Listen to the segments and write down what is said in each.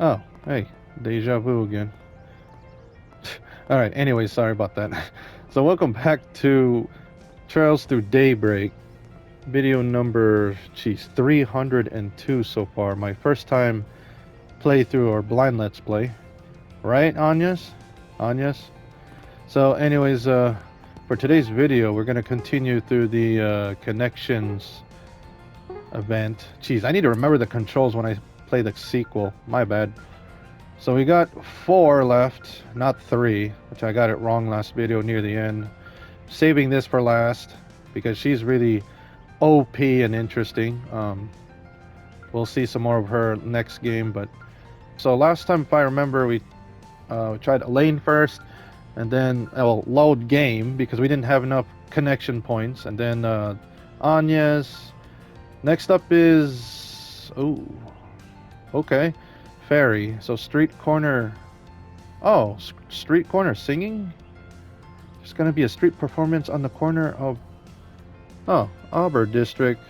Oh, hey, deja vu again. Alright, anyway, sorry about that. So, welcome back to Trails Through Daybreak. Video number, 302 so far. My first time playthrough or blind let's play. Right, Anyas? Anyas? So, anyways, for today's video, we're gonna continue through the connections event. Jeez, I need to remember the controls when I play the sequel. My bad. So we got 4 left, not 3, which I got it wrong last video near the end. Saving this for last because she's really OP and interesting. We'll see some more of her next game, but so last time, if I remember, we tried Elaine first, and then load game because we didn't have enough connection points, and then Anya's. Next up is okay, Feri. So street corner. Oh, street corner singing. There's gonna be a street performance on the corner of Auburn district.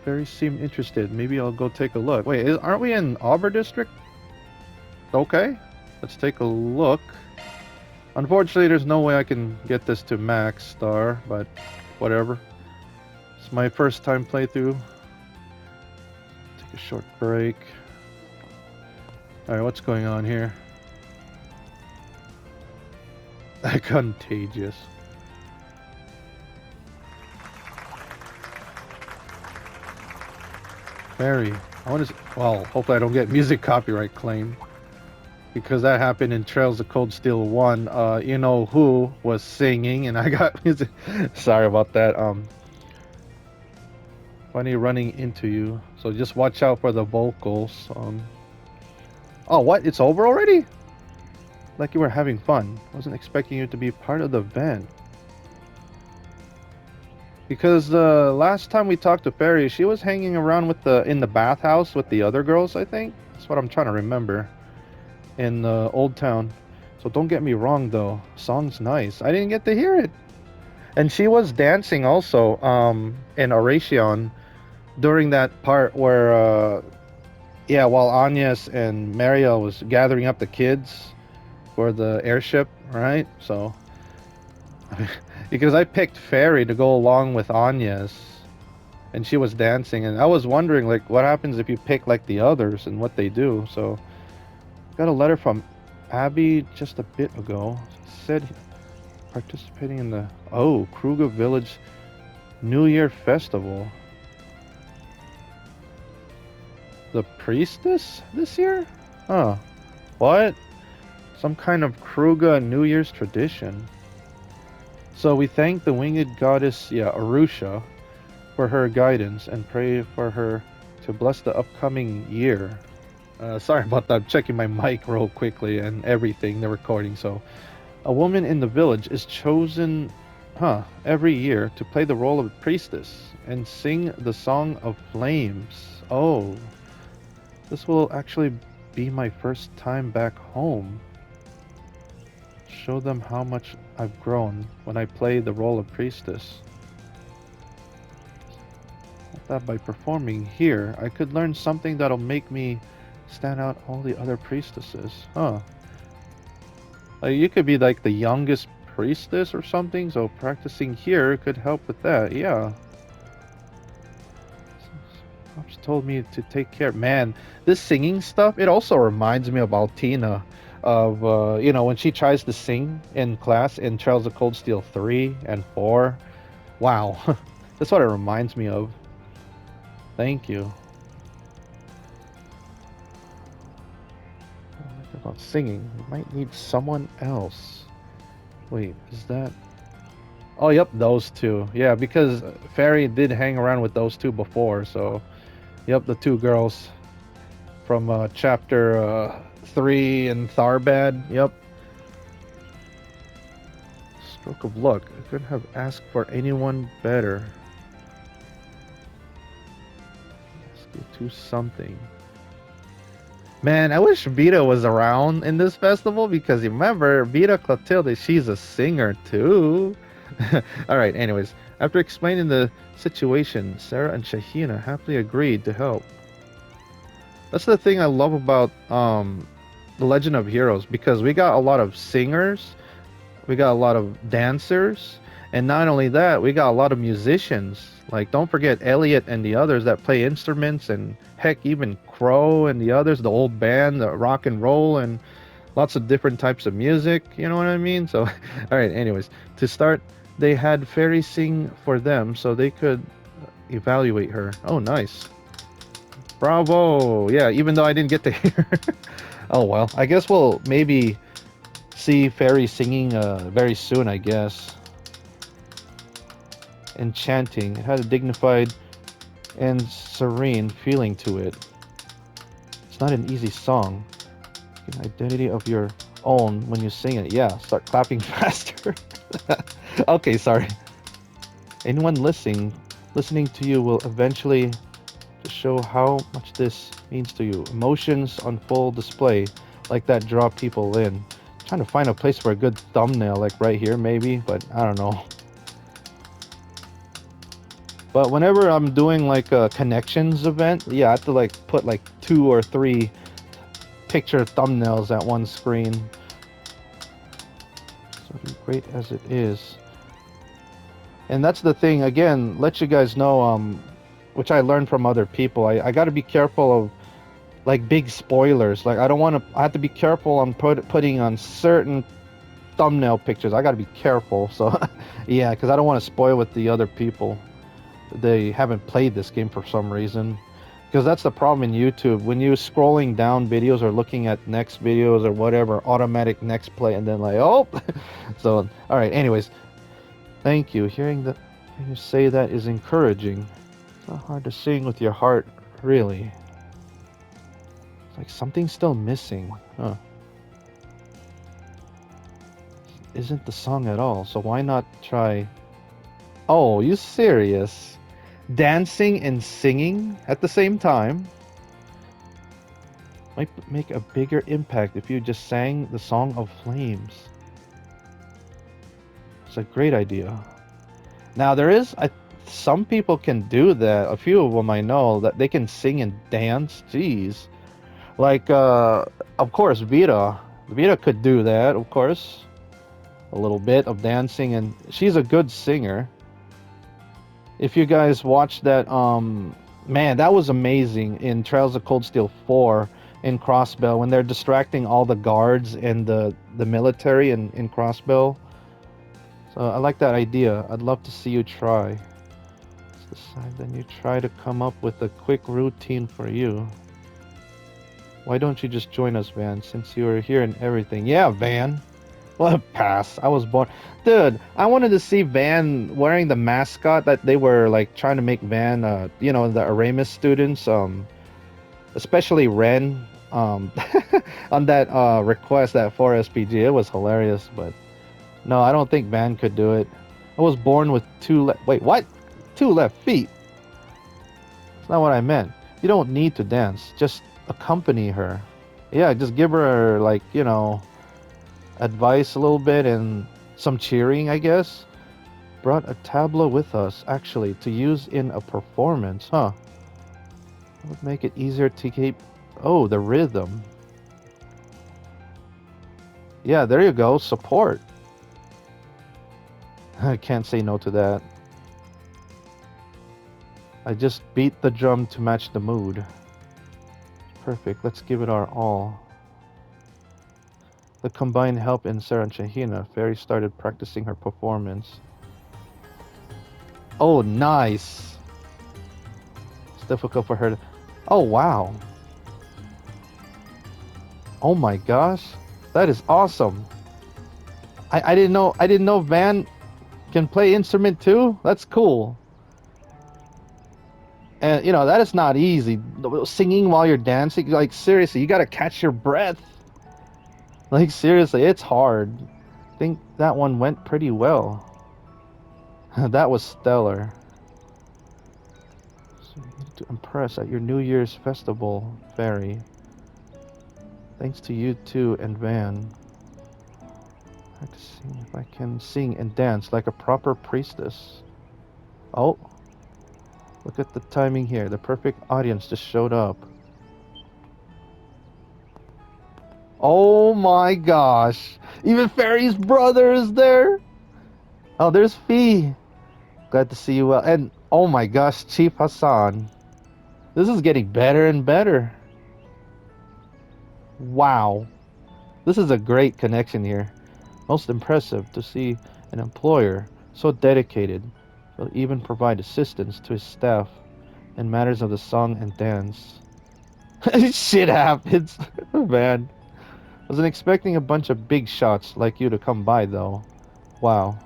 Feri seemed interested. Maybe I'll go take a look. Wait, aren't we in Auburn district? Okay, let's take a look. Unfortunately, there's no way I can get this to max star, but whatever. It's my first time playthrough. Take a short break. Alright, what's going on here? Contagious. Feri. I want to. Well, hopefully I don't get music copyright claim. Because that happened in Trails of Cold Steel 1. You know who was singing and I got music. Sorry about that. Funny running into you. So just watch out for the vocals. Oh, what? It's over already? Like you were having fun. Wasn't expecting you to be part of the event. Because the last time we talked to Feri, she was hanging around with in the bathhouse with the other girls, I think. That's what I'm trying to remember. In Old Town. So don't get me wrong though. Song's nice. I didn't get to hear it. And she was dancing also in Oracion during that part where yeah, while Agnes and Mariel was gathering up the kids for the airship, right? So because I picked Feri to go along with Agnes and she was dancing and I was wondering like what happens if you pick like the others and what they do. So got a letter from Abby just a bit ago. It said participating in the Kruger Village New Year Festival. The priestess this year? Huh. What? Some kind of Kruger New Year's tradition. So we thank the winged goddess, Arusha, for her guidance and pray for her to bless the upcoming year. Sorry about that. I'm checking my mic real quickly and everything, the recording. So, a woman in the village is chosen, every year to play the role of a priestess and sing the Song of Flames. Oh, this will actually be my first time back home. Show them how much I've grown when I play the role of priestess. I thought by performing here, I could learn something that'll make me stand out all the other priestesses. Like you could be like the youngest priestess or something, so practicing here could help with that. Yeah. Pops told me to take care. Man, this singing stuff, it also reminds me of Altina. Of, when she tries to sing in class in Trails of Cold Steel 3 and 4. Wow. That's what it reminds me of. Thank you. About singing, we might need someone else. Wait, is that? Oh, yep, those two. Yeah, because Feri did hang around with those two before, so yep, the two girls from chapter 3 in Tharbad. Yep. Stroke of luck. I couldn't have asked for anyone better. Ask you to something. Man, I wish Vita was around in this festival because remember, Vita Clotilde, she's a singer too. Alright, anyways, after explaining the situation, Sarah and Shahina happily agreed to help. That's the thing I love about the Legend of Heroes, because we got a lot of singers, we got a lot of dancers, and not only that, we got a lot of musicians. Like, don't forget Elliot and the others that play instruments, and heck, even Crow and the others, the old band, the rock and roll, and lots of different types of music. You know what I mean? So, all right. Anyways, to start, they had Feri sing for them so they could evaluate her. Oh, nice. Bravo. Yeah, even though I didn't get to hear. Oh well, I guess we'll maybe see Feri singing very soon, I guess. Enchanting. It had a dignified and serene feeling to it. It's not an easy song. An identity of your own when you sing it. Yeah, start clapping faster. Okay, sorry. Anyone listening to you will eventually show how much this means to you. Emotions on full display, like that, draw people in. Trying to find a place for a good thumbnail, like right here maybe, but I don't know. But whenever I'm doing like a connections event, yeah, I have to like put like 2 or 3 picture thumbnails at one screen. So great as it is. And that's the thing, again, let you guys know, which I learned from other people. I got to be careful of like big spoilers. Like, I don't want to, I have to be careful on putting on certain thumbnail pictures. I got to be careful. So yeah, because I don't want to spoil with the other people. They haven't played this game for some reason. Because that's the problem in YouTube. When you're scrolling down videos or looking at next videos or whatever, automatic next play, and then like, oh. So, all right, anyways. Thank you. Hearing you say that is encouraging. It's not hard to sing with your heart, really. It's like something's still missing. Huh. Isn't the song at all, so why not try... Oh, you serious? Dancing and singing at the same time? Might make a bigger impact if you just sang the Song of Flames. It's a great idea. Now there is... some people can do that. A few of them I know that they can sing and dance. Jeez. Like, of course, Vita. Vita could do that, of course. A little bit of dancing, and she's a good singer. If you guys watched that, man, that was amazing in Trails of Cold Steel 4 in Crossbell when they're distracting all the guards and the military in Crossbell. So I like that idea. I'd love to see you try. Then you try to come up with a quick routine for you. Why don't you just join us, Van, since you are here and everything? Yeah, Van. Well, pass. I was born... Dude, I wanted to see Van wearing the mascot that they were, like, trying to make Van, you know, the Aramis students, especially Ren, on that, request, that 4SPG. It was hilarious, but... No, I don't think Van could do it. I was born with 2 left... Wait, what? 2 left feet? That's not what I meant. You don't need to dance. Just accompany her. Yeah, just give her, like, you know, advice a little bit and some cheering, I guess. Brought a tableau with us, actually, to use in a performance, huh? That would make it easier to keep... Oh, the rhythm. Yeah, there you go. Support. I can't say no to that. I just beat the drum to match the mood. Perfect. Let's give it our all. The combined help in Sarah and Shahina, Feri started practicing her performance. Oh, nice. It's difficult for her to... Oh, wow. Oh my gosh. That is awesome. I didn't know Van can play instrument too. That's cool. And you know, that is not easy. Singing while you're dancing, like seriously, you gotta catch your breath. Like seriously, it's hard. I think that one went pretty well. That was stellar. So you need to impress at your New Year's festival, Feri. Thanks to you too and Van. Practicing if I can sing and dance like a proper priestess. Oh, look at the timing here. The perfect audience just showed up. Oh my gosh. Even Feri's brother is there. Oh, there's Fee. Glad to see you well. And oh my gosh, Chief Hassan. This is getting better and better. Wow. This is a great connection here. Most impressive to see an employer so dedicated. He'll even provide assistance to his staff in matters of the song and dance. Shit happens. Man. Wasn't expecting a bunch of big shots like you to come by though. Wow.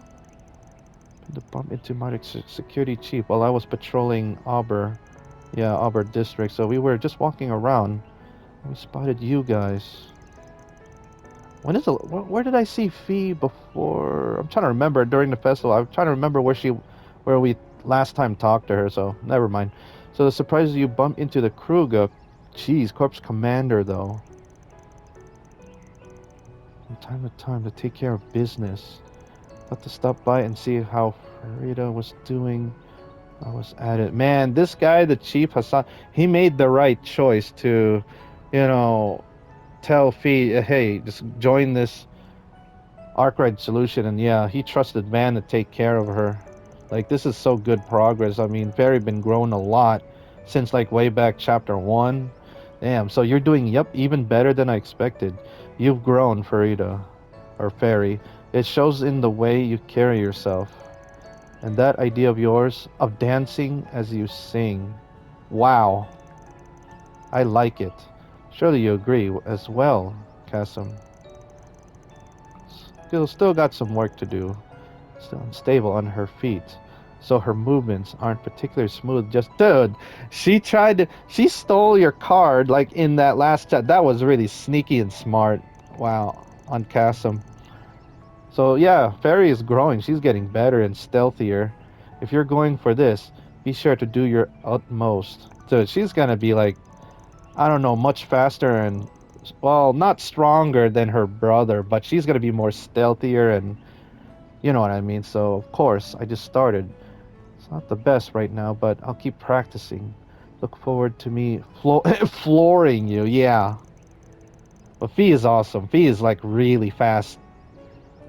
To bump into my security chief while I was patrolling Auber. Yeah, Auber district. So we were just walking around. We spotted you guys. When is it? Where did I see Fee before? I'm trying to remember during the festival. I'm trying to remember where we last time talked to her. So never mind. So the surprise is you bump into the Kruger. Jeez, Corpse Commander though. From time to time to take care of business. Thought to stop by and see how Farida was doing. I was at it. Man, this guy, the Chief Hassan, he made the right choice to, you know, tell Fee, hey, just join this Arkwright solution. And yeah, he trusted Van to take care of her. Like, this is so good progress. I mean, Fairy been growing a lot since like way back chapter 1. Damn, so you're doing, yep, even better than I expected. You've grown, Farida, or Fairy. It shows in the way you carry yourself. And that idea of yours, of dancing as you sing. Wow. I like it. Surely you agree as well, Kasim. Still got some work to do. Still unstable on her feet. So her movements aren't particularly smooth. Just, dude, she stole your card like in that last chat. That was really sneaky and smart. Wow, on Kasim. So yeah, Fairy is growing. She's getting better and stealthier. If you're going for this, be sure to do your utmost. So she's gonna be like, I don't know, much faster and, well, not stronger than her brother, but she's gonna be more stealthier and, you know what I mean. So of course, I just started. It's not the best right now, but I'll keep practicing. Look forward to me flooring you. Yeah, but Fee is awesome. Fee is like really fast.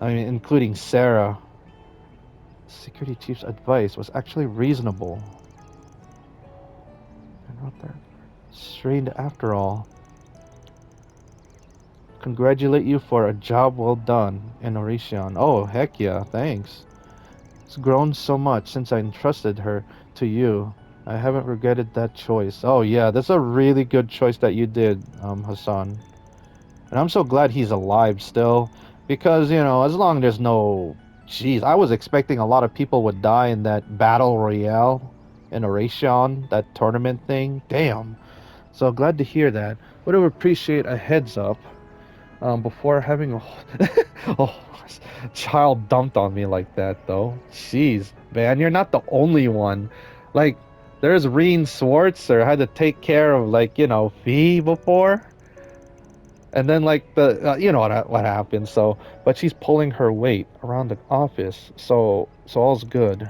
I mean, including Sarah. Security chief's advice was actually reasonable. And not that strained after all. Congratulate you for a job well done in Oricion. Oh, heck yeah, thanks. It's grown so much since I entrusted her to you. I haven't regretted that choice. Oh yeah, that's a really good choice that you did, Hassan. And I'm so glad he's alive still. Because, you know, as long as there's no... Jeez, I was expecting a lot of people would die in that Battle Royale in Oration, that tournament thing. Damn. So glad to hear that. Would have appreciate a heads up before having a oh, child dumped on me like that, though. Jeez, man, you're not the only one. Like, there's Reen Swartzer had to take care of, like, you know, Fee before. And then like the you know what happened. So, but she's pulling her weight around the office. So all's good.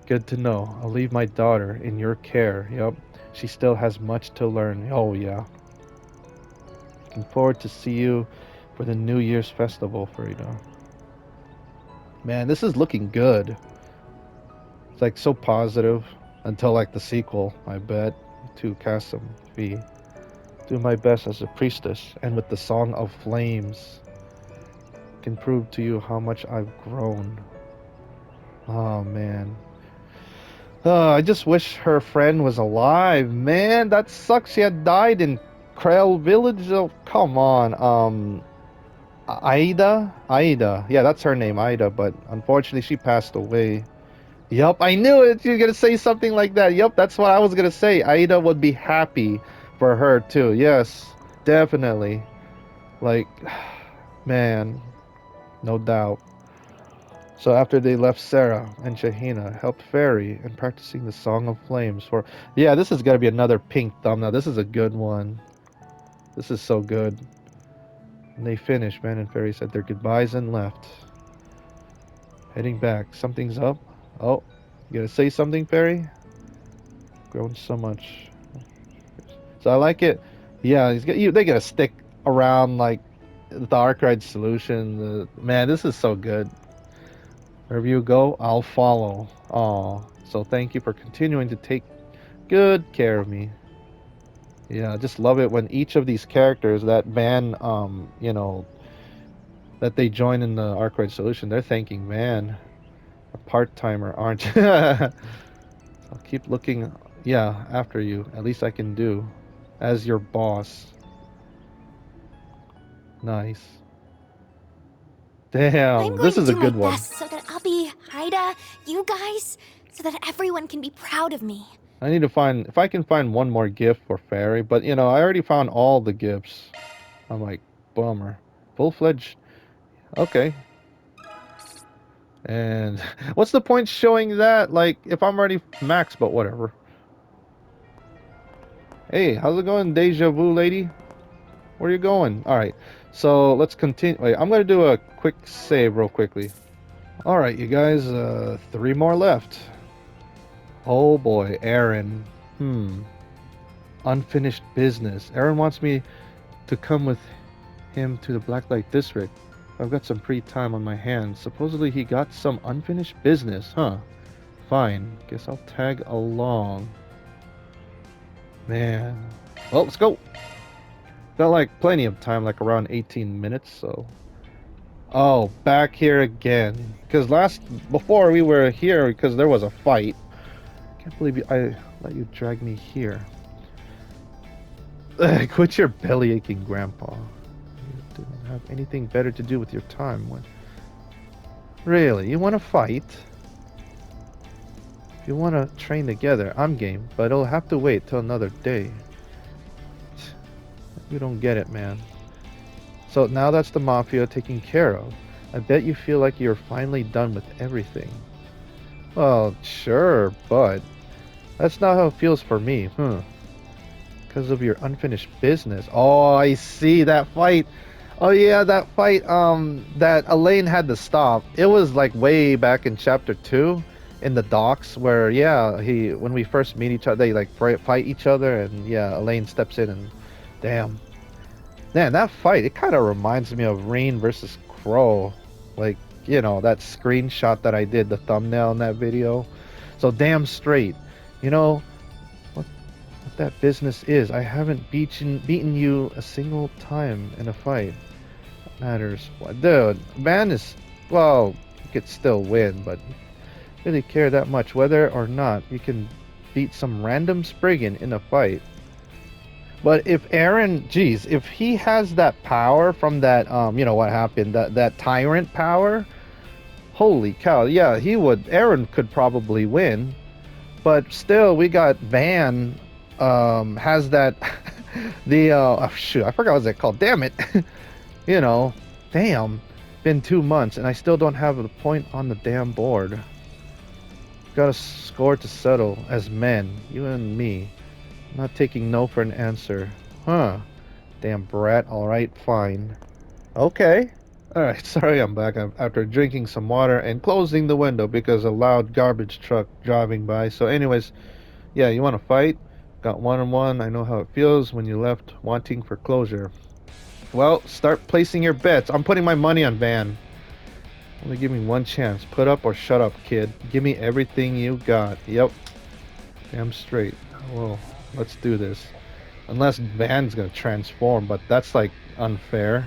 Good to know. I'll leave my daughter in your care. Yep. She still has much to learn. Oh yeah. Looking forward to see you for the New Year's festival, Frida. Man, this is looking good. It's like so positive until like the sequel, I bet. To Kasim V. Do my best as a priestess and with the Song of Flames. Can prove to you how much I've grown. Oh man. I just wish her friend was alive, man. That sucks. She had died in Krell Village. Oh, come on. Aida. Yeah, that's her name, Aida. But unfortunately, she passed away. Yup, I knew it. You're gonna say something like that. Yup, that's what I was gonna say. Aida would be happy for her too. Yes, definitely. Like, man, no doubt. So after they left, Sarah and Shahina helped Fairy in practicing the Song of Flames for... Yeah, this is going to be another pink thumbnail. This is a good one. This is so good. And they finished, Man and Fairy said their goodbyes and left. Heading back. Something's up. Oh, you gonna say something, Fairy? Grown so much. So I like it. Yeah, they get a stick around like the Arkwright solution. Man, this is so good. Wherever you go, I'll follow. Aw, so thank you for continuing to take good care of me. Yeah, I just love it when each of these characters that ban, that they join in the Arkwright solution, they're thanking man, a part timer, aren't you? I'll keep looking, yeah, after you. At least I can do as your boss. Nice. I'm Damn, going this to is a do my good one. best so that I'll be Haida, you guys, so that everyone can be proud of me. I need to find if I can find one more gift for Feri, but you know, I already found all the gifts. I'm like, bummer. Full-fledged. Okay. And what's the point showing that? Like, if I'm already max, but whatever. Hey, how's it going, Deja Vu lady? Where you going? Alright, so let's continue. Wait, I'm gonna do a quick save real quickly. Alright, you guys, 3 more left. Oh boy, Aaron. Unfinished business. Aaron wants me to come with him to the Blacklight District. I've got some free time on my hands. Supposedly he got some unfinished business, huh? Fine. Guess I'll tag along. Man. Well, let's go. Got like plenty of time, like around 18 minutes, so. Oh, back here again. Because before we were here because there was a fight. Can't believe I let you drag me here. Quit your belly aching, Grandpa. You didn't have anything better to do with your time. Really? You want to fight? If you want to train together, I'm game, but it'll have to wait till another day. You don't get it, man. So now that's the Mafia taken care of. I bet you feel like you're finally done with everything. Well, sure, but that's not how it feels for me, because of your unfinished business. Oh, I see that fight. Oh yeah, that fight that Elaine had to stop. It was like way back in chapter 2 in the docks where when we first meet each other, they like fight each other, and yeah, Elaine steps in and damn. Man, that fight, it kind of reminds me of Rain versus Crow. Like, that screenshot that I did, the thumbnail in that video. So damn straight. You know, what that business is. I haven't beaten you a single time in a fight. What matters? Dude, man is, well, you could still win, but really care that much whether or not you can beat some random Spriggan in a fight. But if Aaron, geez, if he has that power from that, what happened, that tyrant power, holy cow, yeah, he would, Aaron could probably win. But still, we got Van, has that, oh shoot, I forgot what it called, damn it. Damn, been 2 months and I still don't have a point on the damn board. Got a score to settle as men, you and me. Not taking no for an answer. Huh. Damn brat. Alright, fine. Okay. Alright, sorry I'm back after drinking some water and closing the window because a loud garbage truck driving by. So anyways, yeah, you want to fight? Got 1-on-1. I know how it feels when you left wanting for closure. Well, start placing your bets. I'm putting my money on Van. Only give me one chance. Put up or shut up, kid. Give me everything you got. Yep. Damn straight. Whoa. Let's do this. Unless Van's gonna transform, but that's like unfair.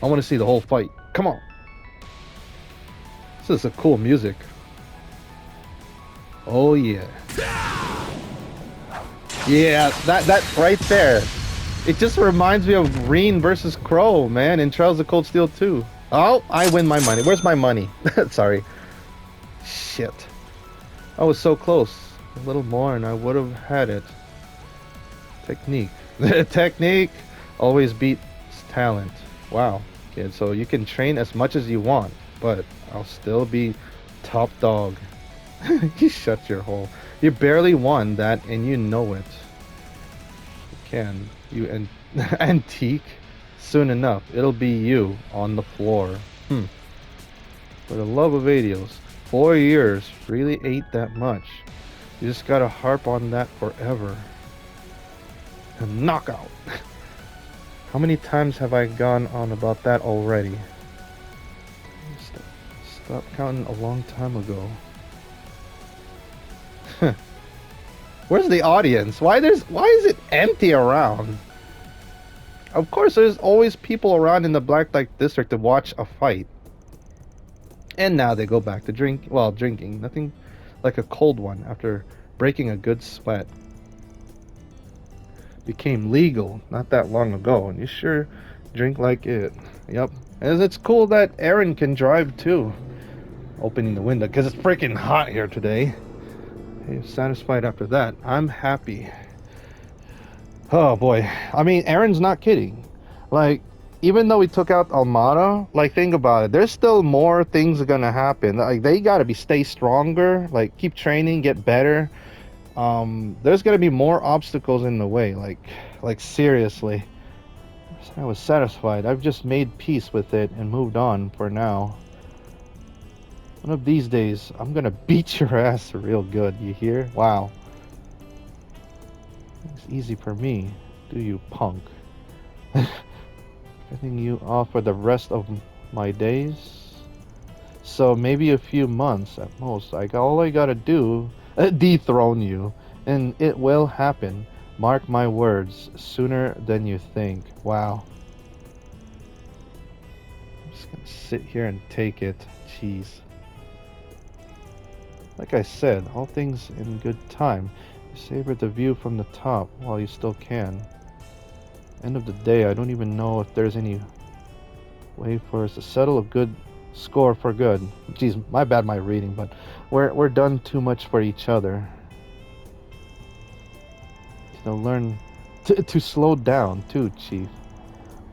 I want to see the whole fight. Come on. This is a cool music. Oh yeah. Yeah, that right there. It just reminds me of Green versus Crow, man, in Trials of Cold Steel 2. Oh, I win my money. Where's my money? Sorry. Shit. I was so close. A little more and I would have had it. Technique. Technique always beats talent. Wow, kid. So you can train as much as you want, but I'll still be top dog. You shut your hole. You barely won that and you know it. You can. You antique. Soon enough, it'll be you on the floor. For the love of Adios. 4 years really ain't that much. You just gotta harp on that forever. Knockout. How many times have I gone on about that already? Stop counting a long time ago. Where's the audience? Why is it empty around? Of course, there's always people around in the Black Light District to watch a fight. And now they go back to drinking. Nothing like a cold one after breaking a good sweat. Became legal not that long ago, and you sure drink like it. Yep. And it's cool that Aaron can drive too. Opening the window because it's freaking hot here today. Hey, satisfied after that. I'm happy. Oh boy. I mean, Aaron's not kidding. Like, even though we took out Almada, like, think about it. There's still more things are gonna happen. Like, they gotta stay stronger. Like, keep training, get better. There's gonna be more obstacles in the way. Like seriously. I was satisfied. I've just made peace with it and moved on for now. One of these days, I'm gonna beat your ass real good. You hear? Wow. It's easy for me. Do you, punk? Getting you off for the rest of my days. So maybe a few months at most. All I gotta do, dethrone you, and it will happen. Mark my words, sooner than you think. Wow. I'm just gonna sit here and take it. Jeez. Like I said, all things in good time. Savor the view from the top while you still can. End of the day, I don't even know if there's any way for us to settle a good score for good. Jeez, my bad, my reading, but we're done too much for each other. You know, learn to slow down too, Chief.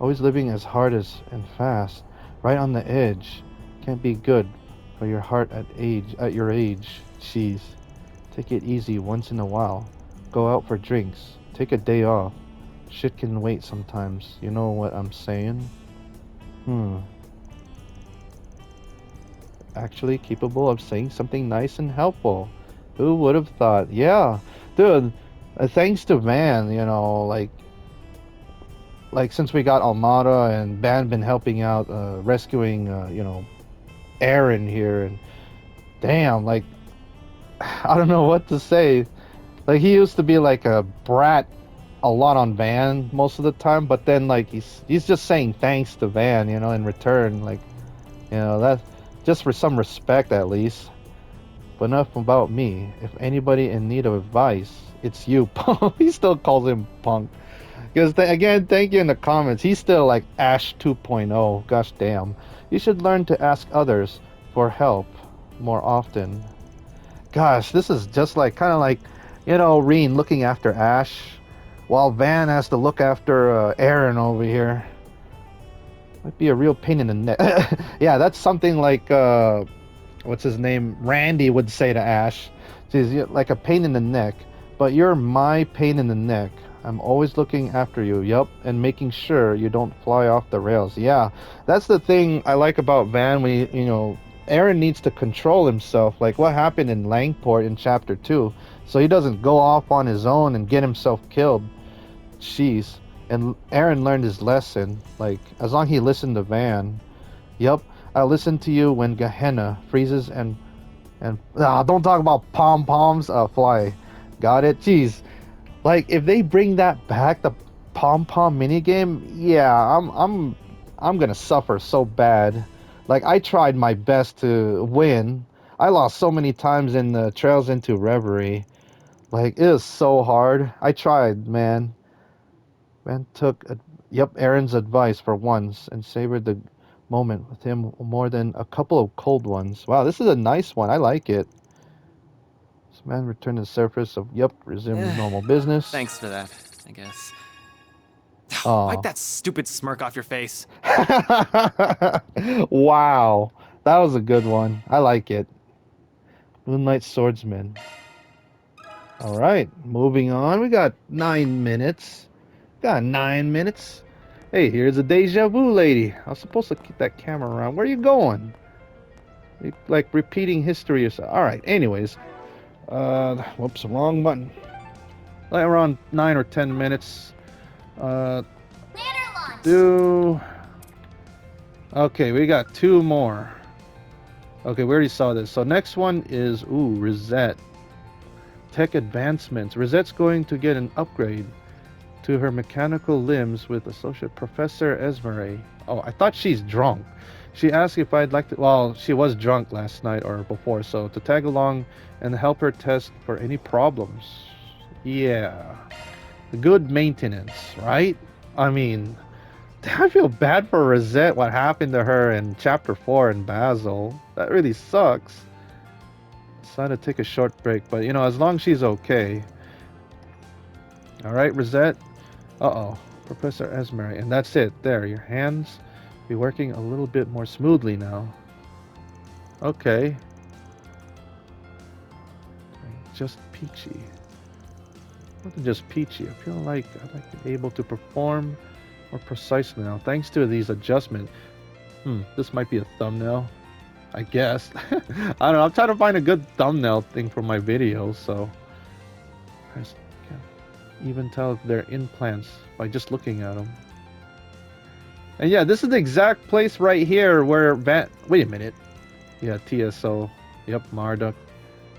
Always living as hard and fast, right on the edge. Can't be good for your heart at your age. Jeez. Take it easy once in a while. Go out for drinks. Take a day off. Shit can wait sometimes. You know what I'm saying? Actually capable of saying something nice and helpful. Who would have thought? Yeah. Dude, thanks to Van, you know, like since we got Almada and Van been helping out, rescuing, you know, Aaron here, and damn, like, I don't know what to say. Like, he used to be like a brat a lot on Van most of the time, but then like he's just saying thanks to Van, you know, in return, like, you know, that just for some respect at least. But enough about me. If anybody in need of advice, it's you. He still calls him punk. Because again, thank you in the comments. He's still like Ash 2.0. Gosh damn. You should learn to ask others for help more often. Gosh, this is just like kind of like, you know, Reen looking after Ash, while Van has to look after Aaron over here. Might be a real pain in the neck. Yeah, that's something like what's his name? Randy would say to Ash. She's like a pain in the neck, but you're my pain in the neck. I'm always looking after you, yup, and making sure you don't fly off the rails. Yeah, that's the thing I like about Van. When you know, Aaron needs to control himself, like what happened in Langport in Chapter 2, so he doesn't go off on his own and get himself killed. Jeez. And Aaron learned his lesson, like, as long as he listened to Van. Yup, I listened to you when Gehenna freezes and don't talk about pom-poms, fly. Got it? Jeez. Like, if they bring that back, the pom-pom minigame, yeah, I'm gonna suffer so bad. Like, I tried my best to win. I lost so many times in the Trails into Reverie. Like, it was so hard. I tried, man. Van took, Aaron's advice for once and savored the moment with him more than a couple of cold ones. Wow, this is a nice one. I like it. This man returned to the surface of, resumed normal business. Thanks for that, I guess. Aw. Wipe that stupid smirk off your face. Wow, that was a good one. I like it. Moonlight Swordsman. All right, moving on. We got 9 minutes. Got 9 minutes. Hey, here's a deja vu lady. I was supposed to keep that camera around. Where are you going? You, like, repeating history or something. All right, anyways. Whoops, wrong button. Like around 9 or 10 minutes. Banner launch. Do... Okay, we got 2 more. Okay, we already saw this. So next one is, ooh, Risette. Tech advancements. Risette's going to get an upgrade to her mechanical limbs with Associate Professor Esmeralda. Oh, I thought she's drunk. She asked if I'd like to... Well, she was drunk last night or before, so to tag along and help her test for any problems. Yeah. Good maintenance, right? I mean, I feel bad for Risette, what happened to her in Chapter 4 in Basel. That really sucks. Decided to take a short break, but, you know, as long as she's okay. Alright, Risette. Uh-oh. Professor Esmeralda. And that's it. There, your hands be working a little bit more smoothly now. Okay. Just peachy. More than just peachy. I feel like I'd like to be able to perform more precisely now. Thanks to these adjustments. This might be a thumbnail. I guess. I don't know. I'm trying to find a good thumbnail thing for my videos, so I can't even tell if they're implants by just looking at them. And yeah, this is the exact place right here where wait a minute. Yeah, TSO. Yep, Marduk.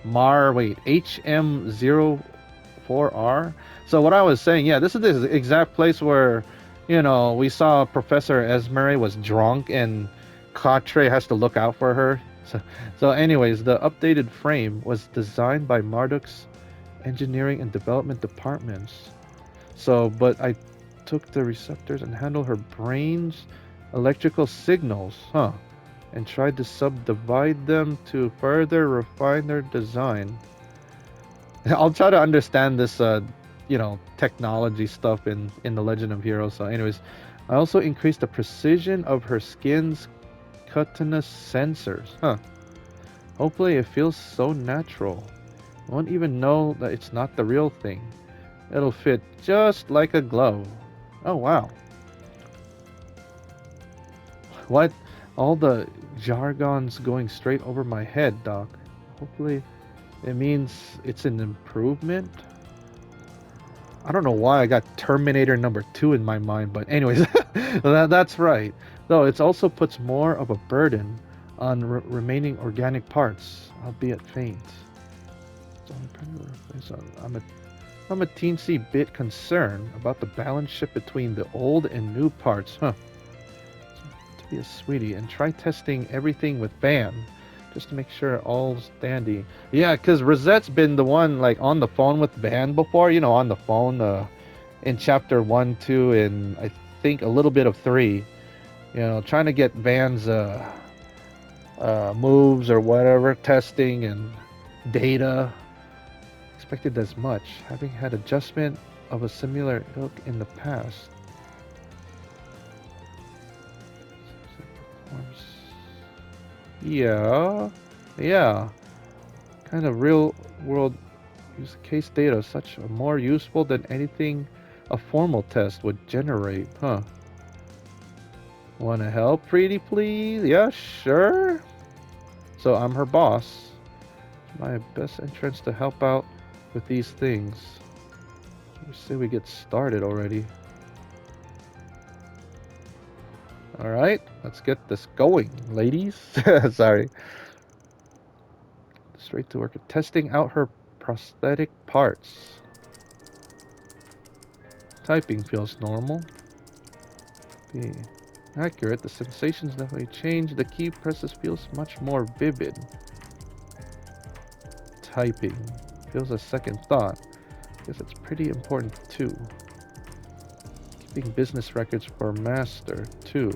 Wait, HM04R. So what I was saying, yeah, this is the exact place where, you know, we saw Professor Esmeralda was drunk and Quatre has to look out for her. So anyways, the updated frame was designed by Marduk's engineering and development departments. So, but I took the receptors and handled her brain's electrical signals, and tried to subdivide them to further refine their design. I'll try to understand this, you know, technology stuff in The Legend of Heroes. So anyways, I also increased the precision of her skin's cutaneous sensors. Hopefully it feels so natural. I won't even know that it's not the real thing. It'll fit just like a glove. Oh, wow. What? All the jargon's going straight over my head, Doc. Hopefully it means it's an improvement. I don't know why I got Terminator number 2 in my mind, but anyways, that's right. Though it also puts more of a burden on remaining organic parts, albeit faint. I'm a teensy bit concerned about the balance shift between the old and new parts. To be a sweetie and try testing everything with Van just to make sure all's dandy. Yeah, because Risette's been the one like on the phone with Van before, you know, on the phone in chapter 1, 2, and I think a little bit of 3. You know, trying to get Van's moves or whatever, testing and data. Expected as much, having had adjustment of a similar ilk in the past. Yeah. Kind of real world use case data, such a more useful than anything a formal test would generate, Wanna help, pretty please? Yeah, sure. So I'm her boss. My best entrance to help out with these things. We say we get started already. Alright, let's get this going, ladies. Sorry. Straight to work. Testing out her prosthetic parts. Typing feels normal. Be accurate. The sensations definitely change. The key presses feels much more vivid. Typing feels a second thought. Guess it's pretty important too. Keeping business records for master too.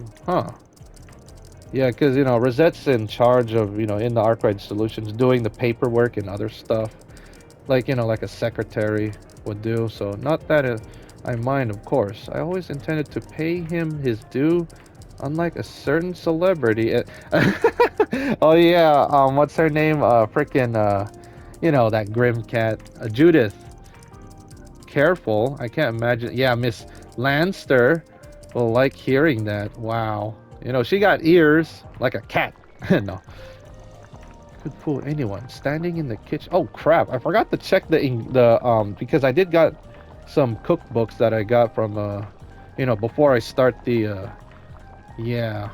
Yeah, because, you know, Risette's in charge of, you know, in the Arkwright Solutions, doing the paperwork and other stuff. Like, you know, like a secretary would do. So, not that I mind, of course. I always intended to pay him his due, unlike a certain celebrity. Oh, yeah, what's her name? You know, that grim cat. Judith. Careful. I can't imagine. Yeah, Miss Lanster will like hearing that. Wow. You know, she got ears like a cat. No. Could fool anyone. Standing in the kitchen. Oh crap! I forgot to check the because I did got some cookbooks that I got from before I start the yeah.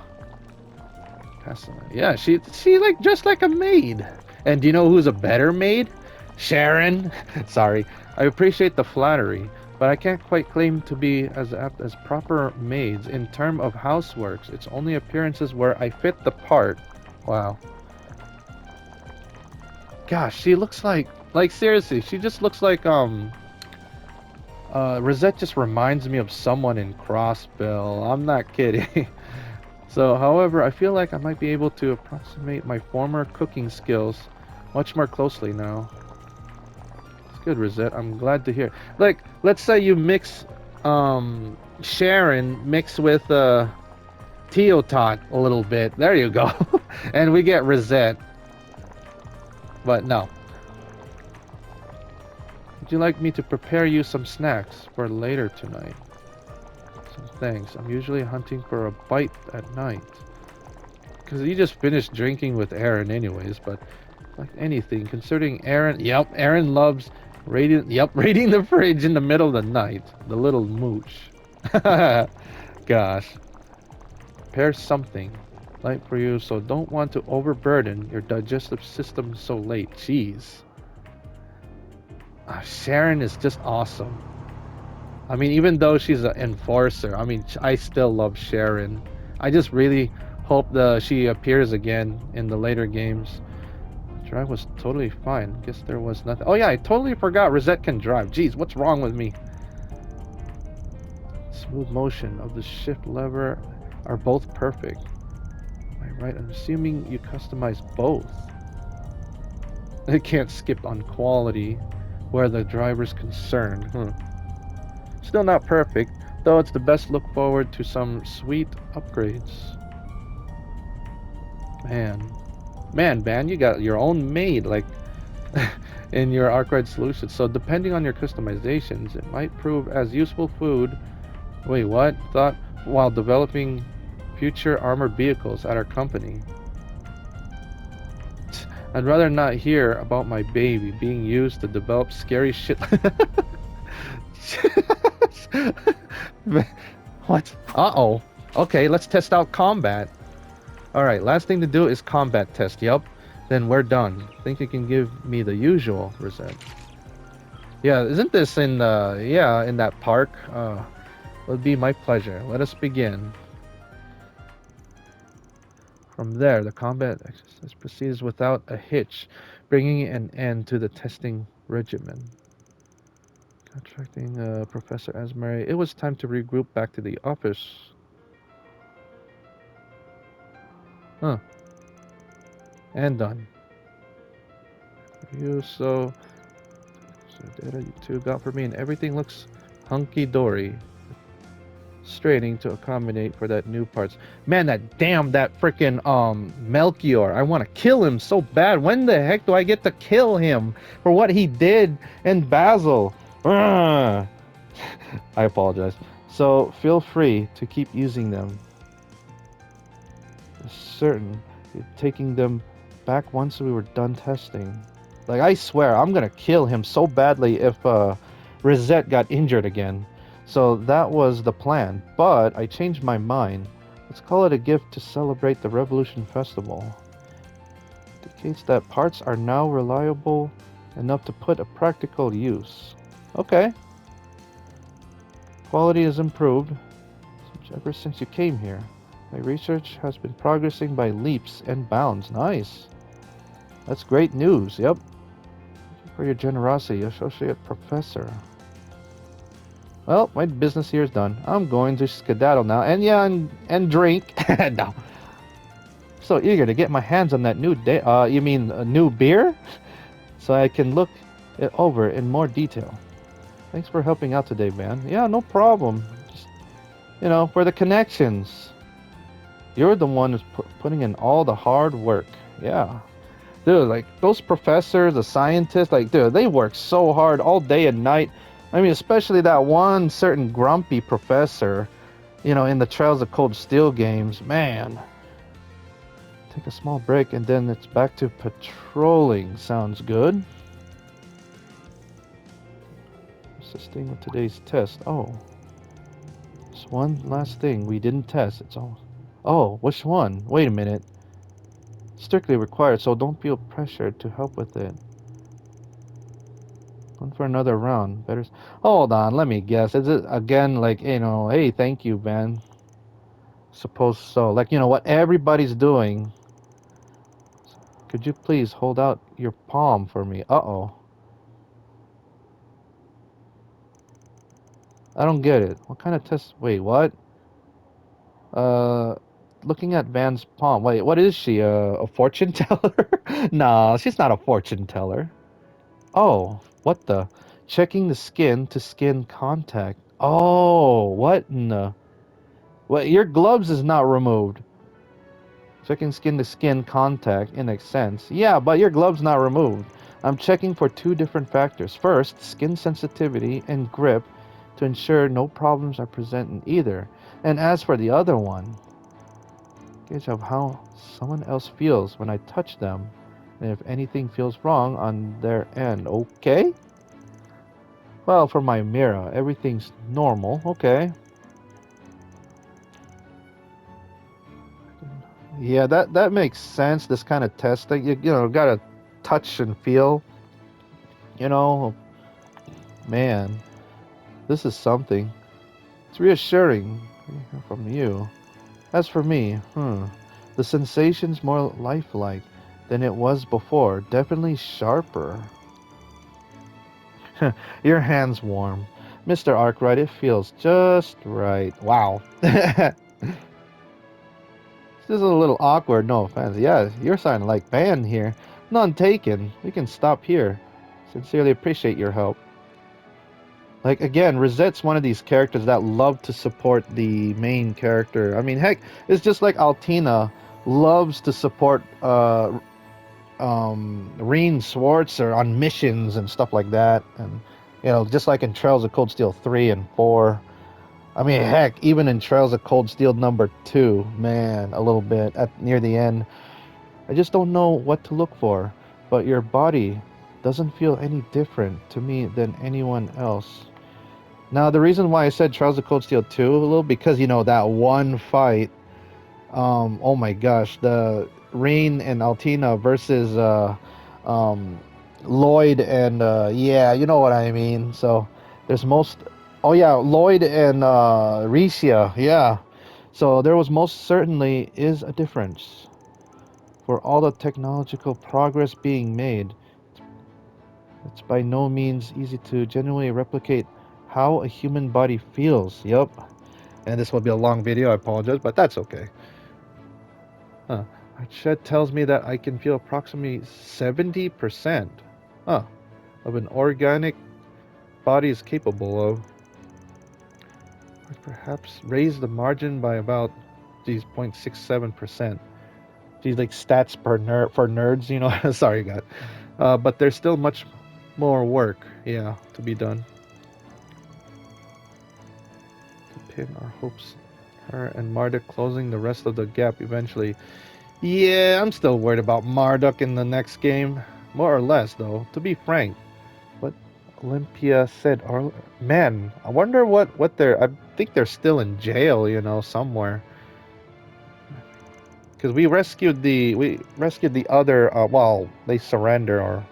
Yeah, she like dressed like a maid. And do you know who's a better maid? Sharon. Sorry. I appreciate the flattery, but I can't quite claim to be as apt as proper maids in term of houseworks. It's only appearances where I fit the part. Wow. Gosh, she looks like seriously, she just looks like Risette just reminds me of someone in Crossbill. I'm not kidding. So, however, I feel like I might be able to approximate my former cooking skills much more closely now. It's good, Risette. I'm glad to hear. Like, let's say you mix Sharon mix with Teotot a little bit. There you go. And we get Risette. But no. Would you like me to prepare you some snacks for later tonight? Thanks. I'm usually hunting for a bite at night. Because you just finished drinking with Aaron anyways, but like anything, considering Aaron... Yep, Aaron loves raiding the fridge in the middle of the night. The little mooch. Gosh. Prepare something light for you, so don't want to overburden your digestive system so late. Jeez. Sharon is just awesome. I mean, even though she's an enforcer, I mean, I still love Sharon. I just really hope she appears again in the later games. The drive was totally fine. Guess there was nothing. Oh yeah, I totally forgot Risette can drive. Jeez, what's wrong with me? Smooth motion of the shift lever are both perfect. Am I right? I'm assuming you customize both. I can't skip on quality where the driver's concerned. Still not perfect, though it's the best. Look forward to some sweet upgrades. Man, you got your own maid, like, in your Arkwright solution. So depending on your customizations, it might prove as useful food. Wait, what? Thought while developing future armored vehicles at our company. I'd rather not hear about my baby being used to develop scary shit. What? Uh-oh. Okay, let's test out combat. Alright, last thing to do is combat test. Yup. Then we're done. Think you can give me the usual, Risette? Yeah, isn't this in in that park? Would be my pleasure. Let us begin. From there, the combat exercise proceeds without a hitch, bringing an end to the testing regimen. Contracting Professor Asmari. It was time to regroup back to the office. Huh. And done. So data you two got for me, and everything looks hunky-dory. Straining to accommodate for that new parts. Man, that freaking Melchior. I want to kill him so bad. When the heck do I get to kill him for what he did in Basel? I apologize. So feel free to keep using them. Certain taking them back once we were done testing. Like, I swear I'm gonna kill him so badly if Risette got injured again. So that was the plan, but I changed my mind. Let's call it a gift to celebrate the Revolution Festival. Indicates that parts are now reliable enough to put a practical use. Okay. Quality is improved ever since you came here. My research has been progressing by leaps and bounds. Nice. That's great news. Yep. Thank you for your generosity, Associate Professor. Well, my business here is done. I'm going to skedaddle now. And drink. No. So eager to get my hands on that new you mean a new beer? So I can look it over in more detail. Thanks for helping out today, man. Yeah, no problem. Just, for the connections. You're the one who's putting in all the hard work. Yeah. Dude, like, those professors, the scientists, like, dude, they work so hard all day and night. I mean, especially that one certain grumpy professor, in the Trails of Cold Steel games. Man. Take a small break and then it's back to patrolling. Sounds good. Assisting with today's test. Oh. There's one last thing we didn't test. It's all. Oh, which one? Wait a minute. Strictly required, so don't feel pressured to help with it. One for another round. Better. Hold on, let me guess. Is it again like, hey, thank you, man? Suppose so. Like, what everybody's doing. Could you please hold out your palm for me? Uh-oh. I don't get it. What kind of test? Wait, what? Uh, looking at Van's palm. Wait, what is she? A fortune teller? Nah, she's not a fortune teller. Oh, what the? Checking the skin to skin contact. Oh, what in the? What? Your gloves is not removed. Checking skin to skin contact in a sense. Yeah, but your gloves not removed. I'm checking for two different factors. First, skin sensitivity and grip to ensure no problems are present in either. And as for the other one, gauge of how someone else feels when I touch them, and if anything feels wrong on their end. Okay? Well, for my mirror, everything's normal. Okay. Yeah, that makes sense. This kind of test that you gotta touch and feel. Man, this is something. It's reassuring from you. As for me, the sensation's more lifelike than it was before. Definitely sharper. Your hand's warm. Mr. Arkwright, it feels just right. Wow. This is a little awkward, no offense. Yeah, you're sounding like Van here. None taken. We can stop here. Sincerely appreciate your help. Like, again, Risette's one of these characters that love to support the main character. I mean, heck, it's just like Altina loves to support Reen Swartz on missions and stuff like that. And, just like in Trails of Cold Steel 3 and 4. I mean, heck, even in Trails of Cold Steel number 2, man, a little bit near the end. I just don't know what to look for. But your body doesn't feel any different to me than anyone else. Now, the reason why I said Trials of Cold Steel 2 a little, because, that one fight, oh my gosh, the Rain and Altina versus Lloyd and, yeah, you know what I mean. So, oh yeah, Lloyd and Ricia, yeah. So, there was most certainly is a difference. For all the technological progress being made, it's by no means easy to genuinely replicate how a human body feels. Yep. And this will be a long video, I apologize, but that's okay. Huh. Chet tells me that I can feel approximately 70% of an organic body is capable of. Or perhaps raise the margin by about 0.67%. These like stats per nerd for nerds, sorry God. But there's still much more work, to be done. To pin our hopes, her and Marduk closing the rest of the gap eventually. Yeah, I'm still worried about Marduk in the next game. More or less, though, to be frank. What Olympia said earlier. Man, I wonder what they're... I think they're still in jail, somewhere. Because we rescued the other... well, they surrender or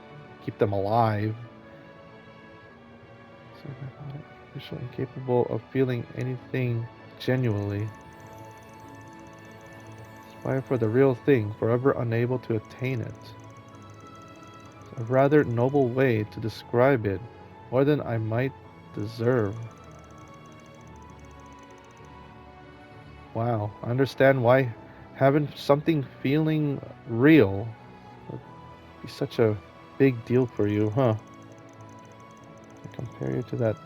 keep them alive. So they're not officially incapable of feeling anything genuinely. Aspire for the real thing, forever unable to attain it. A rather noble way to describe it, more than I might deserve. Wow, I understand why having something feeling real would be such a big deal for you, huh? I compare you to that,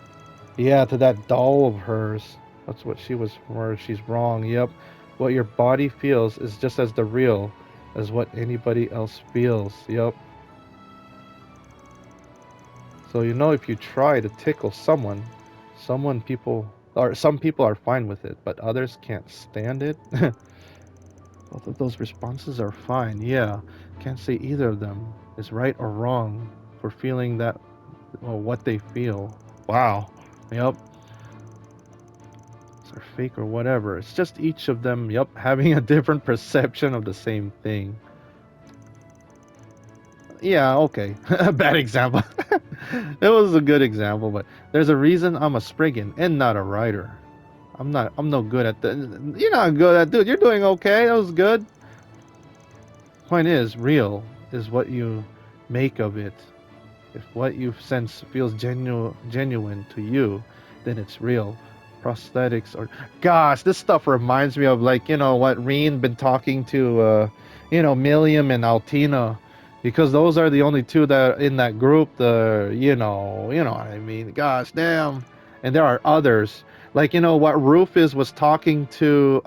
to that doll of hers. That's what she was for. She's wrong. Yep. What your body feels is just as the real as what anybody else feels. Yep. So if you try to tickle someone, some people are fine with it, but others can't stand it. Both of those responses are fine. Yeah, can't say either of them is right or wrong for feeling that, well, what they feel. Wow. Yep. Or fake or whatever. It's just each of them, yep, having a different perception of the same thing. Yeah, okay. A bad example. It was a good example, but there's a reason I'm a Spriggan and not a writer. I'm no good at the. You're not good at, dude. You're doing okay. That was good. Point is, real is what you make of it. If what you sense feels genuine to you, then it's real. Prosthetics or gosh, this stuff reminds me of, like, what Reen been talking to Milliam and Altina, because those are the only two that are in that group. The what I mean. Gosh damn. And there are others. Like, what Rufus was talking to,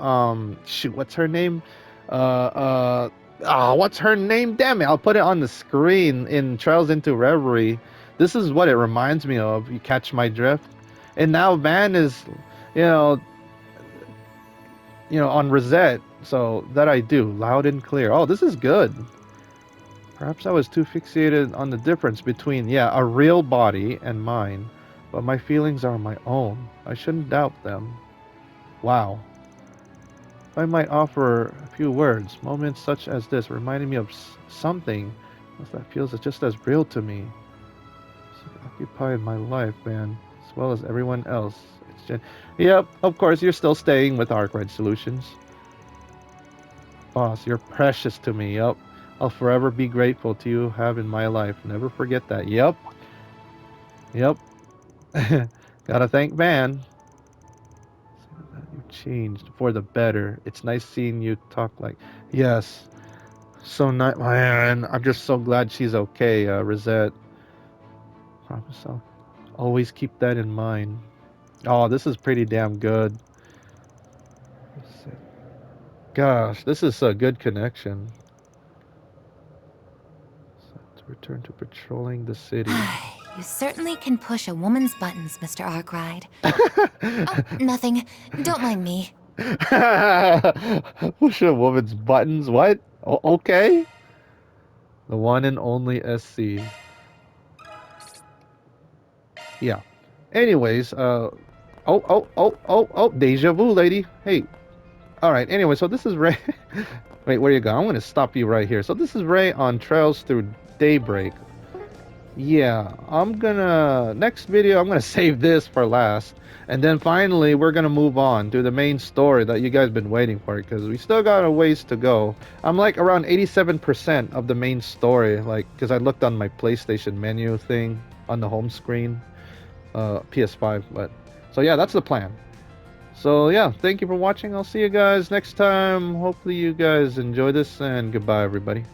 shoot, what's her name? What's her name? Damn it, I'll put it on the screen in Trials into Reverie. This is what it reminds me of. You catch my drift? And now Van is, you know, on Risette. So that I do, loud and clear. Oh, this is good. Perhaps I was too fixated on the difference between, a real body and mine. But my feelings are my own. I shouldn't doubt them. Wow. I might offer a few words. Moments such as this reminding me of something that feels just as real to me. It's occupied my life, man, as well as everyone else. Yep, of course, you're still staying with Arkwright Solutions. Boss, you're precious to me. Yep. I'll forever be grateful to you have in my life. Never forget that. Yep. Yep. Gotta thank Van. You changed for the better. It's nice seeing you talk like... Yes. So nice, man. I'm just so glad she's okay, Risette. Promise I'll always keep that in mind. Oh, this is pretty damn good. Gosh, this is a good connection. To return to patrolling the city. You certainly can push a woman's buttons, Mr. Arkwright. Oh, nothing. Don't mind me. Push a woman's buttons? What? Okay. The one and only SC. Yeah. Anyways, deja vu, lady. Hey. All right. Anyway, so this is Ray. Wait, where you go? I'm going to stop you right here. So this is Ray on Trails Through Daybreak. Yeah, next video, I'm gonna save this for last. And then finally, we're gonna move on to the main story that you guys been waiting for, because we still got a ways to go. I'm like around 87% of the main story, like, because I looked on my PlayStation menu thing on the home screen, PS5, but, so yeah, that's the plan. So yeah, thank you for watching. I'll see you guys next time. Hopefully you guys enjoy this, and goodbye, everybody.